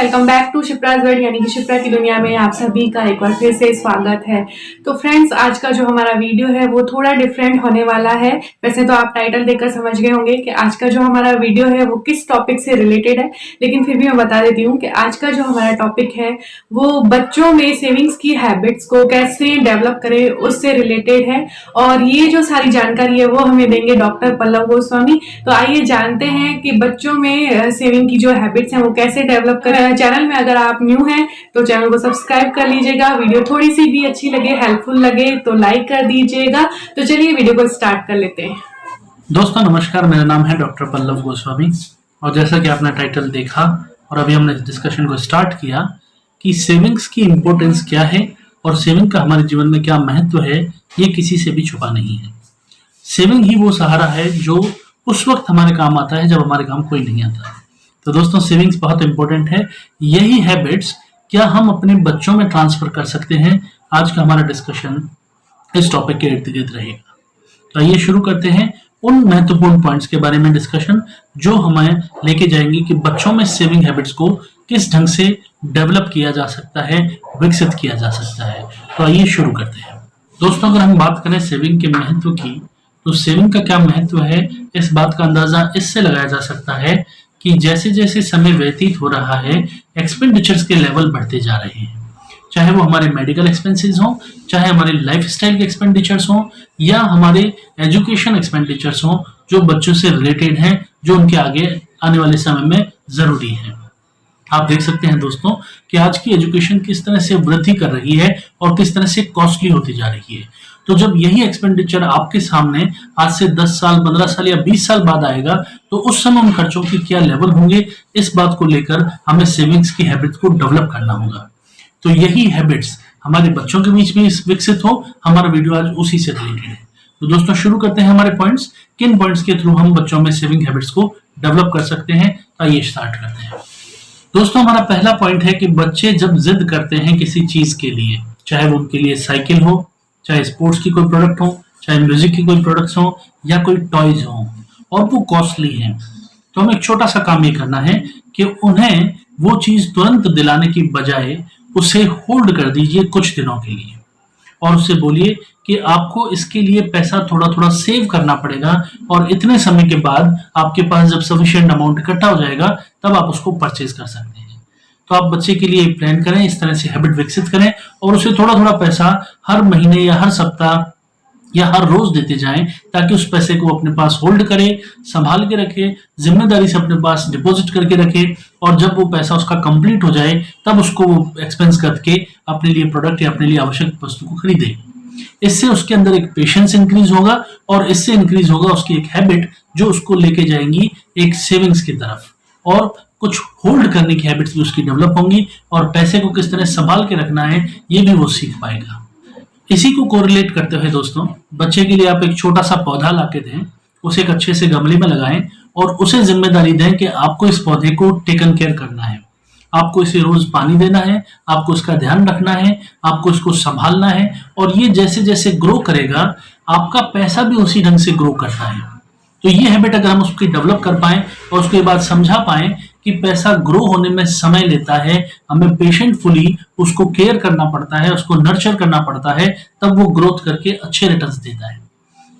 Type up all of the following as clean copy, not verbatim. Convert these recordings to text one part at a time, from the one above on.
Welcome back to Shipra's world यानी कि शिप्रा की दुनिया में आप सभी का एक बार फिर से स्वागत है। तो फ्रेंड्स, आज का जो हमारा वीडियो है वो थोड़ा डिफरेंट होने वाला है। वैसे तो आप टाइटल देखकर समझ गए होंगे कि आज का जो हमारा वीडियो है वो किस टॉपिक से रिलेटेड है, लेकिन फिर भी मैं बता देती हूँ कि आज का जो हमारा टॉपिक है वो बच्चों में सेविंग्स की हैबिट्स को कैसे डेवलप करें उससे रिलेटेड है। और ये जो सारी जानकारी है वो हमें देंगे डॉक्टर पल्लव गोस्वामी। तो आइए जानते हैं कि बच्चों में सेविंग की जो हैबिट्स हैं वो कैसे डेवलप करें। चैनल में अगर आप न्यू हैं तो चैनल को सब्सक्राइब कर लीजिएगा। वीडियो थोड़ी सी भी अच्छी लगे, हेल्पफुल लगे तो लाइक कर दीजिएगा। तो चलिए वीडियो को स्टार्ट कर लेते हैं। दोस्तों नमस्कार, मेरा नाम है डॉक्टर पल्लव गोस्वामी और जैसा कि आपने टाइटल देखा और अभी हमने डिस्कशन को स्टार्ट किया कि सेविंग्स की इम्पोर्टेंस क्या है और सेविंग का हमारे जीवन में क्या महत्व है, ये किसी से भी छुपा नहीं है। सेविंग ही वो सहारा है जो उस वक्त हमारे काम आता है जब हमारे काम कोई नहीं आता। तो दोस्तों सेविंग्स बहुत इंपॉर्टेंट है। यही हैबिट्स क्या हम अपने बच्चों में ट्रांसफर कर सकते हैं, आज का हमारा डिस्कशन इस टॉपिक के इर्द गिर्द रहेगा। तो आइए शुरू करते हैं उन महत्वपूर्ण पॉइंट्स के बारे में डिस्कशन जो हमें लेके जाएंगे कि बच्चों में सेविंग हैबिट्स को किस ढंग से डेवलप किया जा सकता है, विकसित किया जा सकता है। तो आइए शुरू करते हैं। दोस्तों अगर हम बात करें सेविंग के महत्व की, तो सेविंग का क्या महत्व है इस बात का अंदाजा इससे लगाया जा सकता है कि जैसे जैसे समय व्यतीत हो रहा है एक्सपेंडिचर्स के लेवल बढ़ते जा रहे हैं, चाहे वो हमारे मेडिकल एक्सपेंसेस हों, चाहे हमारे लाइफस्टाइल के एक्सपेंडिचर्स हों या हमारे एजुकेशन एक्सपेंडिचर्स हों जो बच्चों से रिलेटेड हैं, जो उनके आगे आने वाले समय में जरूरी है। आप देख सकते हैं दोस्तों कि आज की एजुकेशन किस तरह से वृद्धि कर रही है और किस तरह से कॉस्टली होती जा रही है। तो जब यही एक्सपेंडिचर आपके सामने आज से 10 साल, 15 साल या 20 साल बाद आएगा तो उस समय उन खर्चों की क्या लेवल होंगे, इस बात को लेकर हमें सेविंग्स की हैबिट को डेवलप करना होगा। तो यही हैबिट्स हमारे बच्चों के बीच में विकसित हो, हमारा वीडियो आज उसी से रिलेटेड है। तो दोस्तों शुरू करते हैं हमारे पॉइंट्स, किन पॉइंट्स के थ्रू हम बच्चों में सेविंग हैबिट्स को डेवलप कर सकते हैं। आइए स्टार्ट करते हैं। दोस्तों हमारा पहला पॉइंट है कि बच्चे जब जिद करते हैं किसी चीज के लिए, चाहे वो उनके लिए साइकिल हो, चाहे स्पोर्ट्स की कोई प्रोडक्ट हो, चाहे म्यूजिक की कोई प्रोडक्ट्स हो या कोई टॉयज हो और वो कॉस्टली हैं, तो हमें एक छोटा सा काम ये करना है कि उन्हें वो चीज तुरंत दिलाने की बजाय उसे होल्ड कर दीजिए कुछ दिनों के लिए और उससे बोलिए कि आपको इसके लिए पैसा थोड़ा थोड़ा सेव करना पड़ेगा और इतने समय के बाद आपके पास जब सफिशिएंट अमाउंट इकट्ठा हो जाएगा तब आप उसको परचेज कर सकते हैं। तो आप बच्चे के लिए प्लान करें, इस तरह से हैबिट विकसित करें और उसे थोड़ा थोड़ा पैसा हर महीने या हर सप्ताह या हर रोज देते जाएं ताकि उस पैसे को अपने पास होल्ड करे, संभाल के रखे, जिम्मेदारी से अपने पास डिपॉजिट करके रखे और जब वो पैसा उसका कंप्लीट हो जाए तब उसको एक्सपेंस करके अपने लिए प्रोडक्ट या अपने लिए आवश्यक वस्तु को खरीदे। इससे उसके अंदर एक पेशेंस इंक्रीज होगा और इससे इंक्रीज होगा उसकी एक हैबिट जो उसको लेके जाएंगी एक सेविंग्स की तरफ, और कुछ होल्ड करने की हैबिट्स भी उसकी डेवलप होंगी और पैसे को किस तरह संभाल के रखना है ये भी वो सीख पाएगा। इसी को कोरिलेट करते हुए दोस्तों बच्चे के लिए आप एक छोटा सा पौधा ला के दें, उसे एक अच्छे से गमले में लगाएं और उसे जिम्मेदारी दें कि आपको इस पौधे को टेकन केयर करना है, आपको इसे रोज पानी देना है, आपको इसका ध्यान रखना है, आपको इसको संभालना है और ये जैसे जैसे ग्रो करेगा आपका पैसा भी उसी ढंग से ग्रो करता है। तो ये हैबिट अगर हम उसकी डेवलप कर पाएं और उसके बाद समझा पाएं कि पैसा ग्रो होने में समय लेता है, हमें पेशेंटफुली उसको केयर करना पड़ता है, उसको नर्चर करना पड़ता है, तब वो ग्रोथ करके अच्छे रिटर्न्स देता है।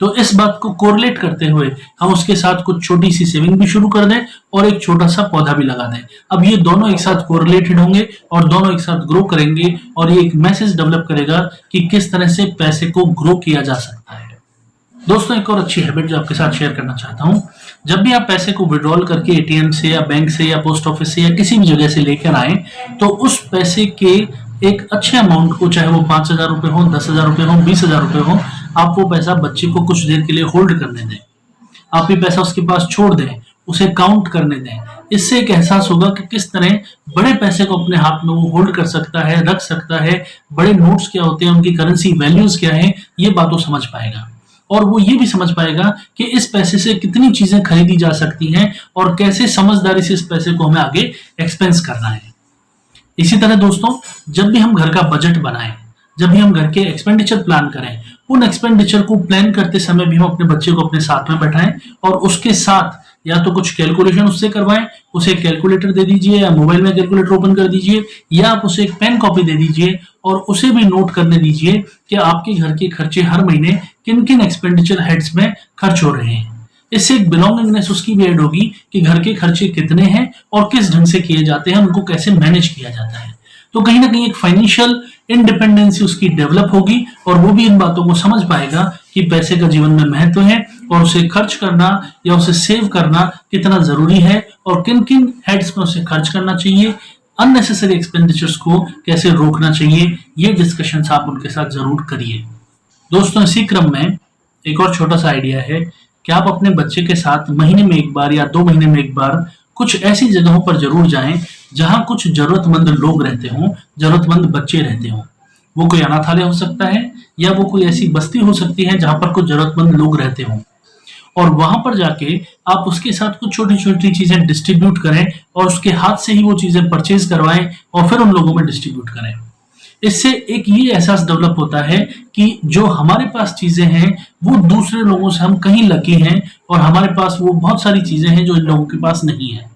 तो इस बात को कोरिलेट करते हुए हम उसके साथ कुछ छोटी सी सेविंग भी शुरू कर दें और एक छोटा सा पौधा भी लगा दें। अब ये दोनों एक साथ कोरिलेटेड होंगे और दोनों एक साथ ग्रो करेंगे और ये एक मैसेज डेवलप करेगा कि किस तरह से पैसे को ग्रो किया जा सकता है। दोस्तों एक और अच्छी हैबिट जो आपके साथ शेयर करना चाहता हूं, जब भी आप पैसे को विड्रॉल करके एटीएम से या बैंक से या पोस्ट ऑफिस से या किसी भी जगह से लेकर आए तो उस पैसे के एक अच्छे अमाउंट को, चाहे वो 5,000 रुपए हो, 10,000 रुपए हो, 20,000 रुपए हो, आप वो पैसा बच्चे को कुछ देर के लिए होल्ड करने दें। आप ये पैसा उसके पास छोड़ दें, उसे काउंट करने दें। इससे एक एहसास होगा कि किस तरह बड़े पैसे को अपने हाथ में वो होल्ड कर सकता है, रख सकता है, बड़े नोट्स क्या होते हैं, उनकी करेंसी वैल्यूज क्या है, ये बात वो समझ पाएगा और वो ये भी समझ पाएगा कि इस पैसे से कितनी चीजें खरीदी जा सकती हैं और कैसे समझदारी से इस पैसे को हमें आगे एक्सपेंस करना है। इसी तरह दोस्तों जब भी हम घर का बजट बनाएं, जब भी हम घर के एक्सपेंडिचर प्लान करें, उन एक्सपेंडिचर को प्लान करते समय भी हम अपने बच्चे को अपने साथ में बैठाएं और उसके साथ या तो कुछ कैलकुलेशन उससे करवाएं, उसे कैलकुलेटर दे दीजिए या मोबाइल में कैलकुलेटर ओपन कर दीजिए, या आप उसे एक पेन कॉपी दे दीजिए और उसे भी नोट करने दीजिए कि आपके घर के खर्चे हर महीने किन किन एक्सपेंडिचर हेड्स में खर्च हो रहे हैं। इससे एक बिलोंगिंगनेस उसकी भी ऐड होगी कि घर के खर्चे कितने हैं और किस ढंग से किए जाते हैं, उनको कैसे मैनेज किया जाता है। तो कहीं ना कहीं एक फाइनेंशियल इंडिपेंडेंसी उसकी डेवलप होगी और वो भी इन बातों को समझ पाएगा कि पैसे का जीवन में महत्व है और उसे खर्च करना या उसे सेव करना कितना जरूरी है और किन किन हेड्स में उसे खर्च करना चाहिए, अननेसेसरी एक्सपेंडिचर्स को कैसे रोकना चाहिए। ये डिस्कशंस आप उनके साथ जरूर करिए। दोस्तों, इसी क्रम में एक और छोटा सा आइडिया है कि आप अपने बच्चे के साथ महीने में एक बार या 2 महीने में एक बार कुछ ऐसी जगहों पर जरूर जाएं जहां कुछ जरूरतमंद लोग रहते हों, जरूरतमंद बच्चे रहते हों। वो कोई अनाथालय हो सकता है या वो कोई ऐसी बस्ती हो सकती है जहां पर कुछ जरूरतमंद लोग रहते हों, और वहां पर जाके आप उसके साथ कुछ छोटी छोटी चीजें डिस्ट्रीब्यूट करें और उसके हाथ से ही वो चीजें परचेज करवाएं और फिर उन लोगों में डिस्ट्रीब्यूट करें। इससे एक ये एहसास डेवलप होता है कि जो हमारे पास चीजें हैं वो दूसरे लोगों से हम कहीं लकी हैं और हमारे पास वो बहुत सारी चीजें हैं जो इन लोगों के पास नहीं है।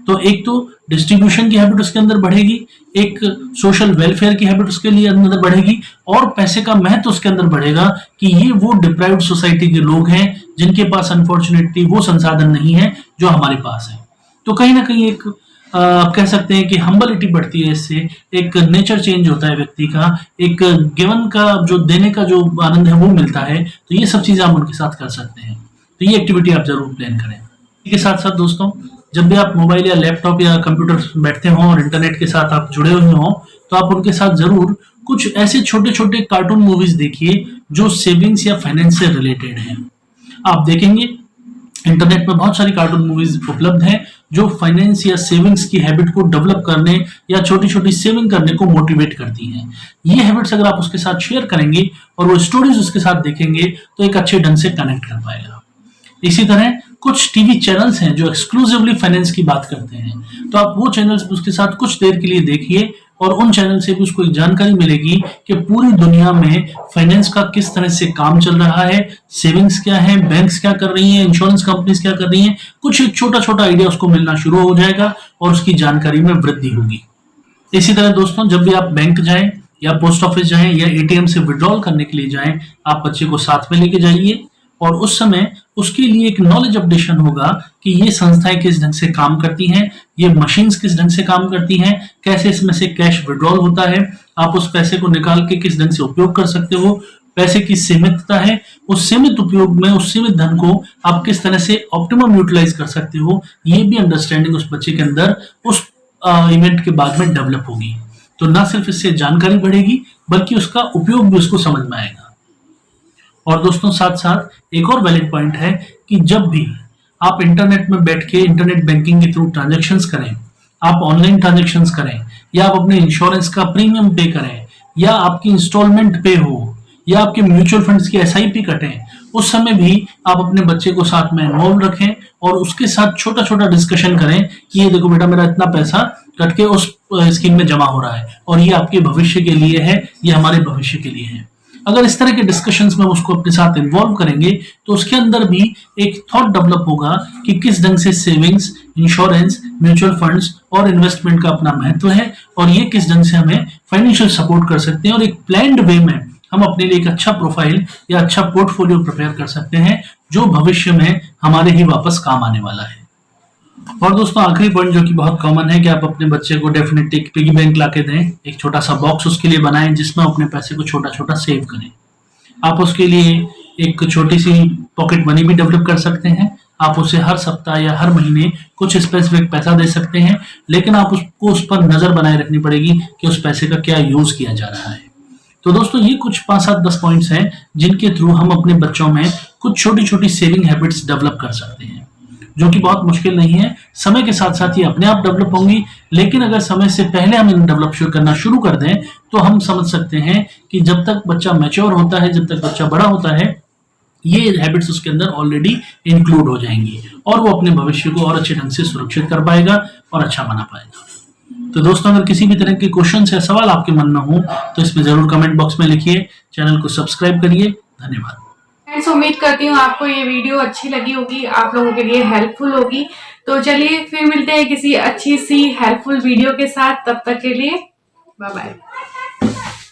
तो एक तो डिस्ट्रीब्यूशन की हैबिट उसके अंदर बढ़ेगी, एक सोशल वेलफेयर की हैबिट उसके लिए अंदर बढ़ेगी और पैसे का महत्व उसके अंदर बढ़ेगा कि ये वो डिप्राइव्ड सोसाइटी के लोग हैं जिनके पास अनफॉर्चुनेटली वो संसाधन नहीं है जो हमारे पास है। तो कहीं ना कहीं एक आप कह सकते हैं कि हम्बलिटी बढ़ती है, इससे एक नेचर चेंज होता है व्यक्ति का, एक गिवन का जो देने का जो आनंद है वो मिलता है। तो ये सब चीजें आप उनके साथ कर सकते हैं। तो ये एक्टिविटी आप जरूर प्लान करें। इसके साथ साथ दोस्तों, जब भी आप मोबाइल या लैपटॉप या कंप्यूटर बैठते हों और इंटरनेट के साथ आप जुड़े हुए हों तो आप उनके साथ जरूर कुछ ऐसे छोटे छोटे कार्टून मूवीज देखिए जो सेविंग्स या फाइनेंस से रिलेटेड हैं। आप देखेंगे इंटरनेट में बहुत सारी कार्टून मूवीज उपलब्ध हैं जो फाइनेंस या सेविंग्स की हैबिट को डेवलप करने या छोटी छोटी सेविंग करने को मोटिवेट करती हैं। ये हैबिट्स अगर आप उसके साथ शेयर करेंगे और वो स्टोरीज उसके साथ देखेंगे तो एक अच्छे ढंग से कनेक्ट कर पाएगा। इसी तरह कुछ टीवी चैनल्स हैं जो एक्सक्लूसिवली फाइनेंस की बात करते हैं, तो आप वो चैनल्स उसके साथ कुछ देर के लिए देखिए और उन चैनल से भी उसको एक जानकारी मिलेगी कि पूरी दुनिया में फाइनेंस का किस तरह से काम चल रहा है, सेविंग्स क्या है, बैंक्स क्या कर रही हैं, इंश्योरेंस कंपनीज क्या कर रही हैं। कुछ एक छोटा छोटा आइडिया उसको मिलना शुरू हो जाएगा और उसकी जानकारी में वृद्धि होगी। इसी तरह दोस्तों, जब भी आप बैंक जाएं या पोस्ट ऑफिस जाएं या एटीएम से विड्रॉल करने के लिए जाएं, आप बच्चे को साथ में लेके जाइए और उस समय उसके लिए एक नॉलेज अपडेशन होगा कि ये संस्थाएं किस ढंग से काम करती हैं, ये मशीन्स किस ढंग से काम करती हैं, कैसे इसमें से कैश विड्रॉल होता है, आप उस पैसे को निकाल के किस ढंग से उपयोग कर सकते हो, पैसे की सीमितता है, उस सीमित उपयोग में उस सीमित धन को आप किस तरह से ऑप्टिमम यूटिलाइज कर सकते हो। ये भी अंडरस्टैंडिंग उस बच्चे के अंदर उस इवेंट के बाद में डेवलप होगी। तो ना सिर्फ इससे जानकारी बढ़ेगी बल्कि उसका उपयोग भी उसको समझ में आएगा। और दोस्तों, साथ साथ एक और वैलिड पॉइंट है कि जब भी आप इंटरनेट में बैठ के इंटरनेट बैंकिंग के थ्रू ट्रांजैक्शंस करें, आप ऑनलाइन ट्रांजैक्शंस करें या आप अपने इंश्योरेंस का प्रीमियम पे करें या आपकी इंस्टॉलमेंट पे हो या आपके म्यूचुअल फंड्स की एसआईपी कटें, उस समय भी आप अपने बच्चे को साथ में इन्वॉल्व रखें और उसके साथ छोटा छोटा डिस्कशन करें कि ये देखो बेटा, मेरा इतना पैसा कट के उस स्कीम में जमा हो रहा है और ये आपके भविष्य के लिए है, ये हमारे भविष्य के लिए है। अगर इस तरह के डिस्कशंस में उसको अपने साथ इन्वॉल्व करेंगे तो उसके अंदर भी एक थॉट डेवलप होगा कि किस ढंग से सेविंग्स, इंश्योरेंस, म्यूचुअल फंड्स और इन्वेस्टमेंट का अपना महत्व है और ये किस ढंग से हमें फाइनेंशियल सपोर्ट कर सकते हैं और एक प्लान्ड वे में हम अपने लिए एक अच्छा प्रोफाइल या अच्छा पोर्टफोलियो प्रिपेयर कर सकते हैं जो भविष्य में हमारे ही वापस काम आने वाला है। और दोस्तों, आखिरी पॉइंट जो कि बहुत कॉमन है कि आप अपने बच्चे को डेफिनेटली एक पिगी बैंक लाके दें, एक छोटा सा बॉक्स उसके लिए बनाएं जिसमें अपने पैसे को छोटा छोटा सेव करें। आप उसके लिए एक छोटी सी पॉकेट मनी भी डेवलप कर सकते हैं। आप उसे हर सप्ताह या हर महीने कुछ स्पेसिफिक पैसा दे सकते हैं, लेकिन आप उसको उस पर नजर बनाए रखनी पड़ेगी कि उस पैसे का क्या यूज किया जा रहा है। तो दोस्तों, ये कुछ 5-7-10 पॉइंट्स हैं जिनके थ्रू हम अपने बच्चों में कुछ छोटी छोटी सेविंग हैबिट्स डेवलप कर सकते हैं, जो कि बहुत मुश्किल नहीं है। समय के साथ साथ ये अपने आप डेवलप होंगी, लेकिन अगर समय से पहले हम इन डेवलप करना शुरू कर दें तो हम समझ सकते हैं कि जब तक बच्चा मैच्योर होता है, जब तक बच्चा बड़ा होता है, ये हैबिट्स उसके अंदर ऑलरेडी इंक्लूड हो जाएंगी और वो अपने भविष्य को और अच्छे ढंग से सुरक्षित कर पाएगा और अच्छा बना पाएगा। तो दोस्तों, अगर किसी भी तरह के क्वेश्चन या सवाल आपके मन में हो तो इसमें जरूर कमेंट बॉक्स में लिखिए। चैनल को सब्सक्राइब करिए। धन्यवाद। फ्रेंड्स उम्मीद करती हूँ आपको ये वीडियो अच्छी लगी होगी, आप लोगों के लिए हेल्पफुल होगी। तो चलिए फिर मिलते हैं किसी अच्छी सी हेल्पफुल वीडियो के साथ, तब तक के लिए बाय बाय।